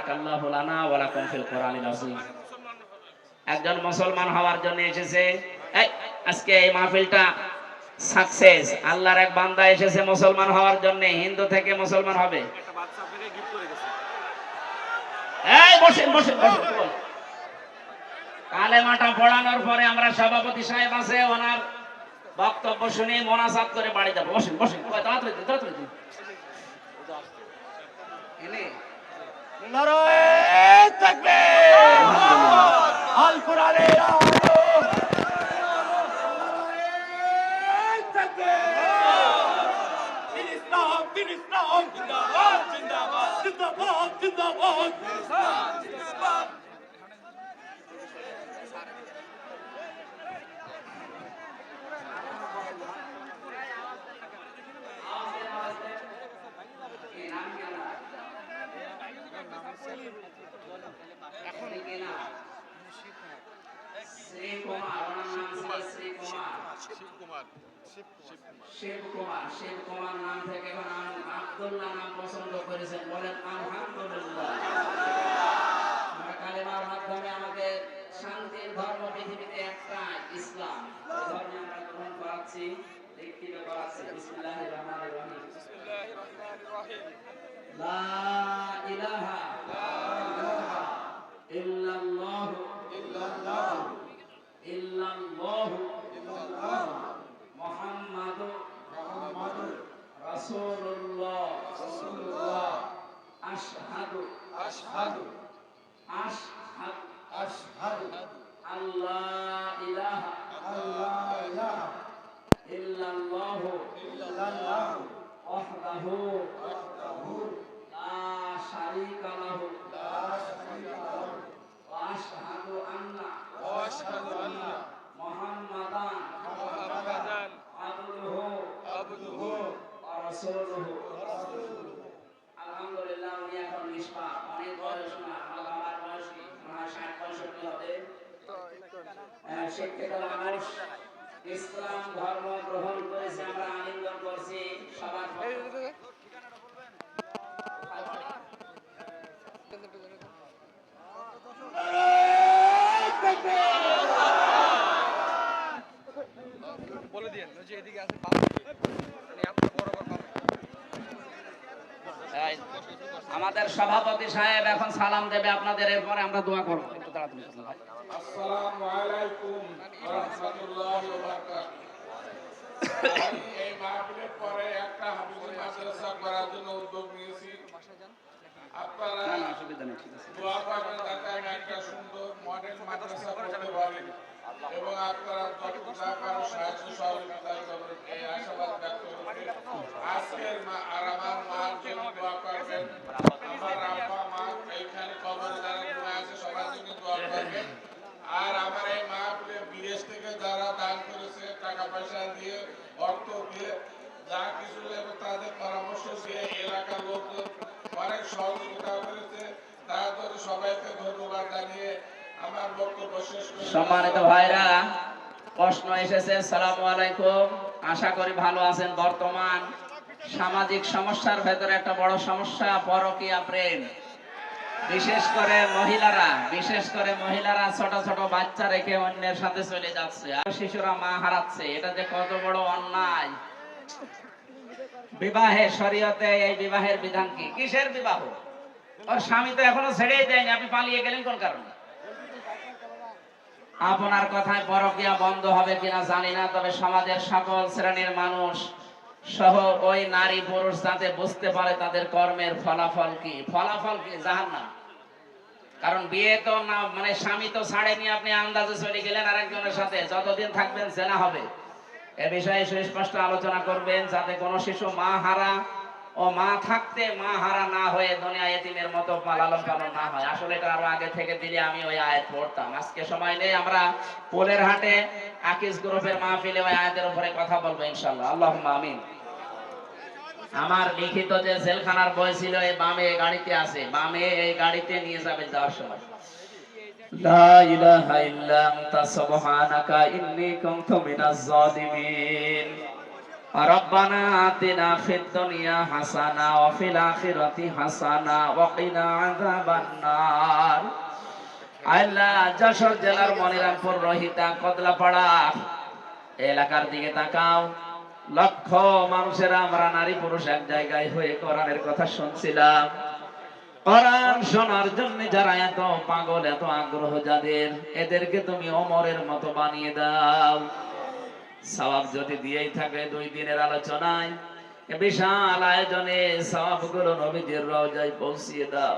বারাকাল্লাহু লানা ওয়া লাকুম ফিল কোরআনিল আযীম। একজন মুসলমান হওয়ার জন্য এসেছে। আজকে এই মাহফিলটা সাকসেস। আল্লাহর এক বান্দা এসেছে মুসলমান হওয়ার জন্য, হিন্দু থেকে মুসলমান হবে। বসেন বসেন বসেন। কালেমাটা পড়ানোর পরে আমরা সভাপতি সাহেব আছে, ওনার বক্তব্য শুনে মোনাজাত করে বাড়ি যাবো। বসেন বসেন, তাড়াতাড়ি তাড়াতাড়ি। নারায়ে তাকবীর, আল কোরআনের আলো, নারায়ে তাকবীর, ইসলাম জিন্দাবাদ জিন্দাবাদ জিন্দাবাদ জিন্দাবাদ ইসলাম জিন্দাবাদ। শিবকুমার নাম থেকে আব্দুল্লাহ নাম পছন্দ করেছেন, বলেন আলহামদুলিল্লাহ। কালেমার মাধ্যমে আমাদের শান্তির ধর্ম পৃথিবীতে একটা, ইসলাম। ধর্ম আমরা গ্রহণ করাচ্ছি, দীক্ষিত করাচ্ছি। বিসমিল্লাহির রহমানির রহিম। লা ইলাহা ইল্লাল্লাহু ইল্লাল্লাহু মুহাম্মাদুর রাসূলুল্লাহ আশহাদু আল্লাহ ইলাহা ইল্লাল্লাহু ওয়াহদাহু লা শারীকা লাহু ওয়া আশহাদু আন্না মুহাম্মাদান আবদুহু ওয়া রাসূলুহু। আলহামদুলিল্লাহ, উনি এখন নিষ্পাপ, অনেক বয়স না, আমার বাবার বয়স 60-65 হবে। শিক্ষিত মানুষ, ইসলাম ধর্ম গ্রহণ করেছে, আমরা আলিঙ্গন করছি সবার। বলে দিন যে এদিকে আছে, আমাদের সভাপতি সাহেব এখন সালাম দেবে আপনাদের, এরপরে আমরা দোয়া করব। একটু তাড়াতাড়ি। আসসালামু আলাইকুম ওয়া রাহমাতুল্লাহি ওয়া বারাকাতুহু। এই মাহফিলের পরে একটা হাফিজি মাদ্রাসা করার জন্য উদ্যোগ নিয়েছি। আপনারা দোয়া করবেন যাতে আমি একটা সুন্দর মডেল মাদ্রাসা করতে পারি এবং আপনারা যতটা পারেন সাহায্য সহযোগিতা করবেন, এই আশাবাদ ব্যক্ত করে আজকের আর আমার মার জন্য দোয়া করবেন। আমার আব্বা মা এইখানে কবরে যারা ঘুরে আছে সবার জন্য দোয়া করবেন। আর আমার এই মাহফিলে বিদেশ থেকে যারা দান করেছে, টাকা পয়সা দিয়ে, অর্থ দিয়ে, যা কিছু এবং তাদের পরামর্শ দিয়ে এলাকার লোকজন অনেক সহযোগিতা করেছে, তাদের সবাইকে ধন্যবাদ জানিয়ে আমার বক্তব্য শেষ করছি। সম্মানিত ভাইরা, প্রশ্ন এসেছে। আসসালামু আলাইকুম, আশা করি ভালো আছেন। বর্তমান সামাজিক সমস্যার ভেতরে একটা বড় সমস্যা পরকীয়া প্রেম। বিশেষ করে মহিলারা ছোট ছোট বাচ্চা রেখে অন্যের সাথে চলে যাচ্ছে, আর শিশুরা মা হারাচ্ছে। এটা যে কত বড় অন্যায়। বিবাহে শরীয়তে এই বিবাহের বিধান কি? কিসের বিবাহ? ওর স্বামী তো এখনো ছেড়েই দেয়নি, আপনি পালিয়ে গেলেন কোন কারণে? আপনার কথায় পরকীয়া বন্ধ হবে কিনা জানি না, তবে সমাজের সকল শ্রেণীর মানুষ সহ ওই নারী পুরুষ যাতে বুঝতে পারে তাদের কর্মের ফলাফল কি। জাহান্নাম। কারণ বিয়ে তো না, মানে স্বামী তো ছাড়েনি, আপনি আন্দাজে চলে গেলেন আরেকজনের সাথে, যতদিন থাকবেন জেনা হবে। এ বিষয়ে সুস্পষ্ট আলোচনা করবেন যাতে কোনো শিশু মা হারা ও মা থাকতে মা হারা না হয়ে দুনিয়া এতিমের মতো লালন পালন না হয়। আসলে এটা আরো আগে থেকে দিলে আমি ওই আয়াত পড়তাম। আজকে সময় নেই, আমরা পোলের হাটে আকিস গ্রুপের মাহফিলে ওই আয়াতের উপরে কথা বলবো ইনশাআল্লাহ। আল্লাহুম্মা আমিন। আমার লিখিত যে জেলখানার বই ছিল এই বামে এই গাড়িতে আছে, বামে এই গাড়িতে নিয়ে যাবেন যাওয়ার সময়। লা ইলাহা ইল্লা আনতা সুবহানাকা ইন্নী কুনতু মিনাজ জালিমিন। রব্বানা আতিনা ফিদ দুনিয়া হাসানা ওয়া ফিল আখিরাতি হাসানা ওয়া কিনা আযাবান নার। আল্লাহ যশোর জেলার মনিরামপুর রহিতা কদলাপাড়া এলাকার দিকে তাকাও। লক্ষ মানুষের আমরা নারী পুরুষ এক জায়গায় হয়ে কোরআনের কথা শুনছিলাম। কোরআন শোনার জন্য যারা এত পাগল, এত আগ্রহ যাদের, এদেরকে তুমি ওমরের মতো বানিয়ে দাও। সওয়াব যদি দিয়েই থাকে 2 দিনের আলোচনায়, এ বিশাল আয়োজনে সওয়াবগুলো নবীজির রওজায় পৌঁছিয়ে দাও।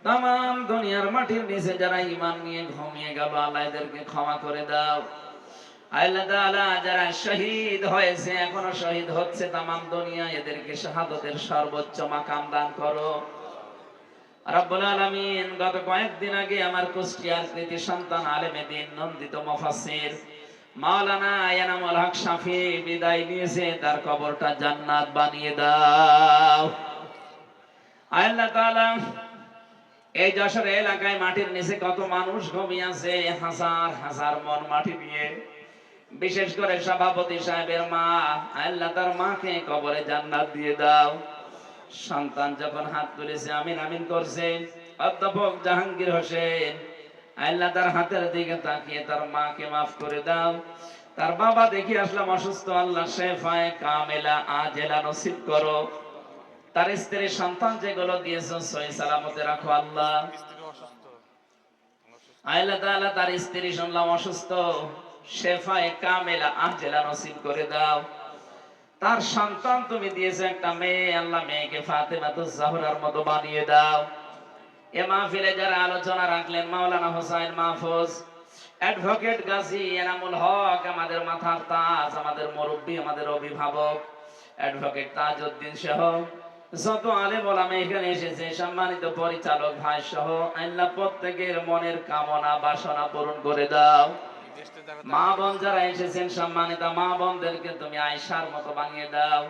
তামাম দুনিয়ার মাটির নিচে যারা ঈমান নিয়ে ঘুমিয়ে গেল, আল্লাহ এদেরকে ক্ষমা করে দাও। আল্লাহ তাআলা যারা শহীদ হয়েছে, এখনো শহীদ হচ্ছে তামাম দুনিয়া, এদেরকে শাহাদাতের সর্বোচ্চ মাকাম দান করো রব্বুল আলামিন। গত কয়েকদিন আগে আমার কুষ্টিয়ার কৃতি সন্তান আলেমে দ্বীন নন্দিত মুফাসসির মাওলানা এনামুল হক শাফি বিদায় নিয়েছে, তার কবরটা জান্নাত বানিয়ে দাও। আল্লাহ তাআলা এই যশোর এলাকায় মাটির নিচে কত মানুষ ঘুমিয়ে আছে, হাজার হাজার মন মাটি দিয়ে, বিশেষ করে সভাপতি সাহেবের মা, আল্লাহ তার মাকে কবরে জান্নাত দিয়ে দাও। সন্তান যখন হাত তুলেছে আমিন আমিন করছে, অধ্যাপক জাহাঙ্গীর হোসেন, আল্লাহ তার হাতের দিকে তাকিয়ে তার মাকে মাফ করে দাও। তার বাবা দেখি আসলাম অসুস্থ, আল্লাহ শেফায়ে কামেলা আজেলা নসিব করো। তার স্ত্রী সন্তান যেগুলো দিয়েছো সহি সালামতে রাখো আল্লাহ। আল্লাহ তাআলা তার স্ত্রী শুনলাম অসুস্থ, শেফায়ে কামেলা আজেলা নসিব করে দাও। তার সন্তান তুমি দিয়েছো একটা মেয়ে, আল্লাহ মেয়েকে ফাতেমাতুজ জাহরার মতো বানিয়ে দাও। এ মাহফিলে যারা আলোচনা রাখলেন, মাওলানা হোসাইন মাহফুজ, অ্যাডভোকেট গাজী এনামুল হক, আমাদের মাথার তাজ, আমাদের মুরব্বী, আমাদের অভিভাবক অ্যাডভোকেট তাজউদ্দিন সহ যত আলেম ওলামা এখানে এসেছে, সম্মানিত পরিচালক ভাই সহ, আল্লাহ প্রত্যেকের মনের কামনা বাসনা পূরণ করে দাও। মা বোন যারা এসেছেন, সম্মানিত মা বোনদেরকে তুমি আয়েশার মতো বানিয়ে দাও।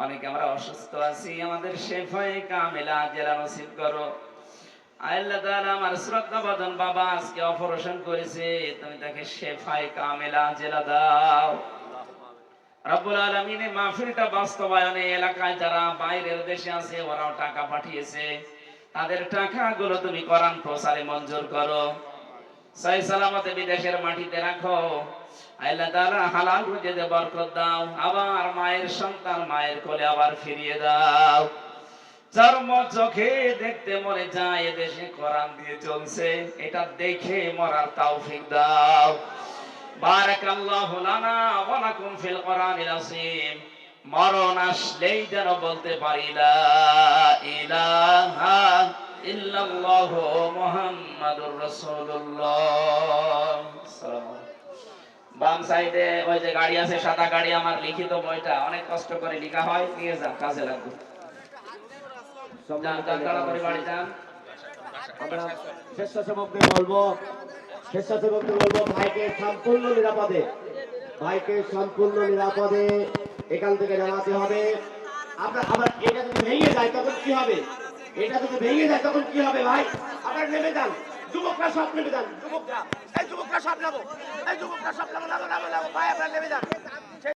অনেকে আমরা অসুস্থ আছি, আমাদের শেফায়ে কামেলা আজেলা নসিব করো আল্লাহ তাআলা। আমার শ্রদ্ধাভাজন বাবা আজকে অপারেশন করেছে, তুমি তাকে শেফায়ে কামেলা আজেলা দাও রব্বুল আলামিন। এই মাহফিলটা বাস্তবায়নে এলাকায় যারা বাইরের দেশে আছে, ওরাও টাকা পাঠিয়েছে, তাদের টাকাগুলো তুমি কোরআন প্রচারে মঞ্জুর করো, সহি সালামতে বিদেশের মাটিতে রাখো আল্লাহ তাআলা। হালাল রুজিতে বরকত দাও, আবার মায়ের সন্তান মায়ের কোলে আবার ফিরিয়ে দাও। চর্ম চোখে দেখতে মনে যায় এদেশে কোরআন দিয়ে চলছে, এটা দেখে মরার তৌফিক দাও। বারাকাল্লাহু লানা ওয়া লাকুম ফিল কোরআনিল আযীম। মরণ আসলেই যেন বলতে পারি লা ইলাহা ইল্লাল্লাহু মুহাম্মাদুর রাসূলুল্লাহ। বাম সাইডে ওই যে গাড়ি আছে, সাদা গাড়ি, আমার লিখিত বইটা অনেক কষ্ট করে লেখা হয়, নিয়ে যান, কাজে লাগবে। যান তাড়াতাড়ি বাড়ি যান। আমরা স্বেচ্ছাসেবকদের বলবো ভাইকে সম্পূর্ণ নিরাপদে এখান থেকে জানাতে হবে। আপনার আবার এটা যদি ভেঙে যায় তখন কি হবে? ভাই আপনারা নেমে যান, যুবকরা সব নেমে যান, যুবকরা সব নামো, ভাই আপনারা নেমে যান।